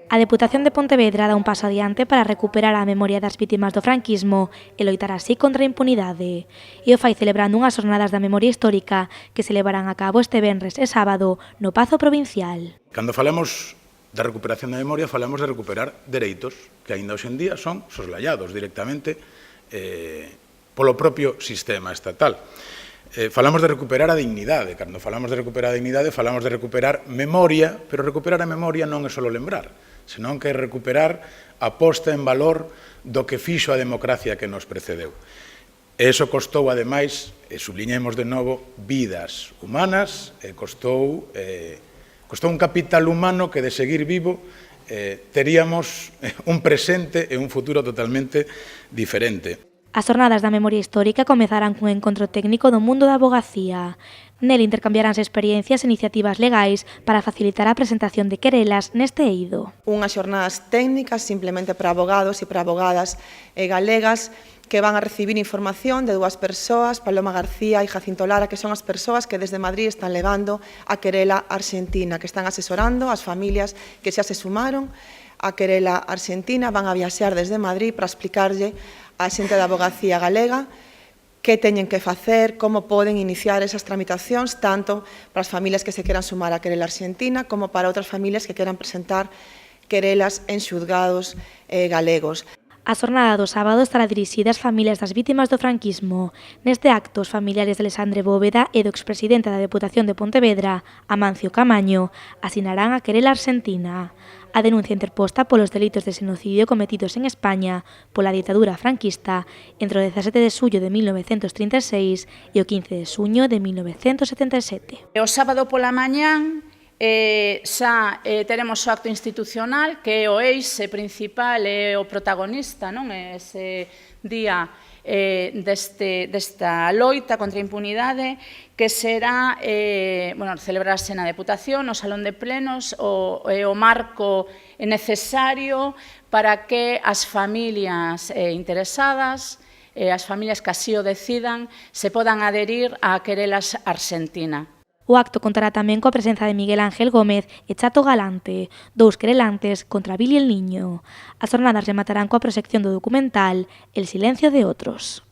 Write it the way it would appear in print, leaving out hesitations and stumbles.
A Deputación de Pontevedra dá un paso adiante para recuperar a memoria das vítimas do franquismo e loitar así contra a impunidade. E o fai celebrando unhas xornadas da memoria histórica que se levarán a cabo este venres e sábado no Pazo Provincial. Cando falamos da recuperación da memoria, falamos de recuperar dereitos que aínda hoxe en día son soslayados directamente polo propio sistema estatal. Falamos de recuperar a dignidade. Cando falamos de recuperar a dignidade, falamos de recuperar memoria, pero recuperar a memoria non é só lembrar, senón que é recuperar a posta en valor do que fixo a democracia que nos precedeu. E iso costou, ademais, e subliñemos de novo, vidas humanas, e costou un capital humano que de seguir vivo teríamos un presente e un futuro totalmente diferente. As xornadas da memoria histórica comezarán cun encontro técnico do mundo da avogacía. Nel intercambiaránse experiencias e iniciativas legais para facilitar a presentación de querelas neste eido. Unhas xornadas técnicas simplemente para abogados e para abogadas galegas que van a recibir información de dúas persoas, Paloma García e Jacinto Lara, que son as persoas que desde Madrid están levando a querela arxentina, que están asesorando as familias que xa se sumaron a querela arxentina, van a viaxar desde Madrid para explicarlle á xente da avogacía galega que teñen que facer, como poden iniciar esas tramitacións, tanto para as familias que se queran sumar a querela arxentina como para outras familias que queran presentar querelas en xuzgados galegos. A xornada do sábado estará dirixida ás familias das vítimas do franquismo. Neste acto, os familiares de Alexandre Bóveda e do expresidente da Deputación de Pontevedra, Amancio Camaño, asinarán a querela arxentina. A denuncia interposta polos delitos de xenocidio cometidos en España pola ditadura franquista entre o 17 de xullo de 1936 e o 15 de xuño de 1977. O sábado pola mañán xa teremos o acto institucional que é o eixe principal e o protagonista, non? Ese día desta loita contra a impunidade que será celebrarse na Deputación, no Salón de Plenos, o marco necesario para que as familias interesadas, as familias que así o decidan, se podan adherir á querela arxentina. O acto contará tamén coa presenza de Miguel Ángel Gómez e Chato Galante, dous querelantes contra Billy el Niño. As xornadas rematarán coa proxección do documental El silencio de otros.